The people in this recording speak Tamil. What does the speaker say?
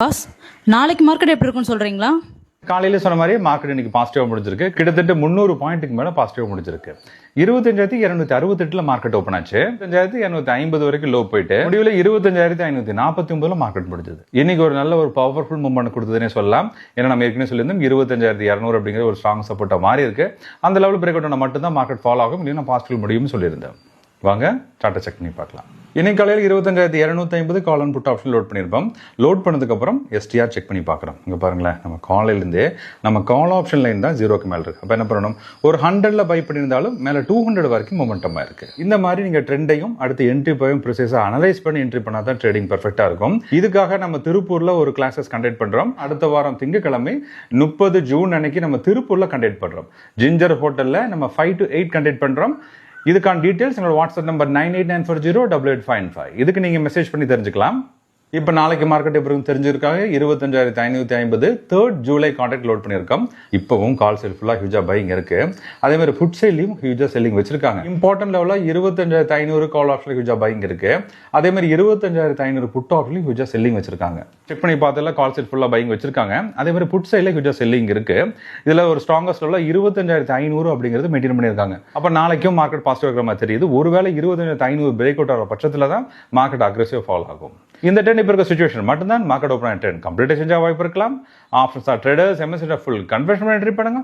பாஸ், நாளைக்கு மார்க்கெட் எப்படி இருக்குன்னு சொல்றீங்களா? காலையில் சொன்ன மாதிரி மார்க்கெட் இன்னைக்கு பாசிட்டிவாக முடிஞ்சிருக்கு. கிட்டத்தட்ட 300 பாயிண்ட்டுக்கு மேலே பாசிட்டிவாக முடிஞ்சிருக்கு. 25,268 மார்க்கெட் ஓப்பன் ஆச்சு. 25,250 வரைக்கும் லோ போயிட்டு முடிவில் 25,549 மார்க்கெட் முடிஞ்சது. இன்னைக்கு ஒரு நல்ல ஒரு பவர்ஃபுல் மூவ்மெண்ட் கொடுத்ததுன்னே சொல்லலாம். ஏன்னா நம்ம ஏற்கனவே சொல்லியிருந்தோம் 25,200 அப்படிங்கிற ஒரு ஸ்ட்ராங் சப்போர்ட்டாக மாறி இருக்கு. அந்த லெவல் பிரேக் அவுட் மட்டும் தான் மார்க்கெட் ஃபாலோ ஆகும், இல்லைன்னா பாசிட்டிவ் முடியும்னு சொல்லியிருந்தேன். வாங்க சார்ட்டை செக் பண்ணி பார்க்கலாம். இன்னைக்கு காலையில் 25,250 call and put option load பண்ணியிருப்போம். லோட் பண்ணதுக்கப்புறம் எஸ்டிஆர் செக் பண்ணி பார்க்குறோம். இங்கே பாருங்களேன், நம்ம காலையிலேருந்தே நம்ம கால் ஆப்ஷன் லைன் தான் 0க்கு மேலே இருக்குது. அப்போ என்ன பண்ணணும், ஒரு 100ல் பை பண்ணியிருந்தாலும் மேலே 200 வரைக்கும் மொமெண்டமாக இருக்குது. இந்த மாதிரி நீங்கள் ட்ரெண்டையும் அடுத்து என்ட்ரி போயும் ப்ரிசைஸாக அனலைஸ் பண்ணி என்ட்ரி பண்ணால் தான் ட்ரேடிங் பர்ஃபெக்டாக இருக்கும். இதுக்காக நம்ம திருப்பூரில் ஒரு கிளாஸஸ் கண்டக்ட் பண்ணுறோம். அடுத்த வாரம் திங்கட்கிழமை 30 ஜூன் அன்னைக்கு நம்ம திருப்பூரில் கண்டக்ட் பண்ணுறோம். ஜிஞ்சர் ஹோட்டலில் நம்ம 5 to 8 கண்டக்ட் பண்ணுறோம். இதுக்கான டீடைல்ஸ் என்னோட வாட்ஸ்அப் நம்பர் 98940885. இதுக்கு நீங்கள் மெசேஜ் பண்ணி தெரிஞ்சுக்கலாம். இப்போ நாளைக்கு மார்க்கெட் எப்படி தெரிஞ்சிருக்காங்க. 25,550 3rd ஜூலை கான்ட்ராக்ட் லோட் பண்ணியிருக்கோம். இப்போவும் கால் சேல் ஃபுல்லாக ஹியூஜா பையிங் இருக்கு. அதே மாதிரி ஃபுட் சேல்லையும் ஹியூஜா செல்லிங் வச்சிருக்காங்க. இம்பார்ட்டன்ட் லெவலில் 25,500 கால் ஆப்ஷன் ஹியூஜா பையிங் இருக்கு. அதே மாதிரி 25,500 புட் ஆப்ஷன்லையும் ஹியூஜா செல்லிங் வச்சிருக்காங்க. செக் பண்ணி பார்த்ததில் கால் சேல் ஃபுல்லாக பையிங் வச்சிருக்காங்க. அதே மாதிரி புட் சைடில் ஹியூஜா செல்லிங் இருக்கு. இதில் ஒரு ஸ்ட்ராங்கஸ்ட் லெவலில் 25,500 அப்படிங்கிறது மெயின்டைன் பண்ணியிருக்காங்க. அப்போ நாளைக்கும் மார்க்கெட் பாசிட்டிவ் இருக்கிற மாதிரி தெரியுது. ஒருவேளை 25,500 பிரேக் அவுட் ஆகிற பட்சத்தில் தான் மார்க்கெட் அக்ரெசிவ் ஃபாலோ ஆகும். இந்த ட்ரெண்ட் இப்போ இருக்க சிச்சுவேஷன் மட்டும்தான் மார்க்கெட் ஓப்பன் ட்ரெண்ட் கம்ப்ளீட்டாக சேஞ்ச் ஆக வாய்ப்பு இருக்கலாம். Options traders MSc full conversion entry பண்ணுங்க.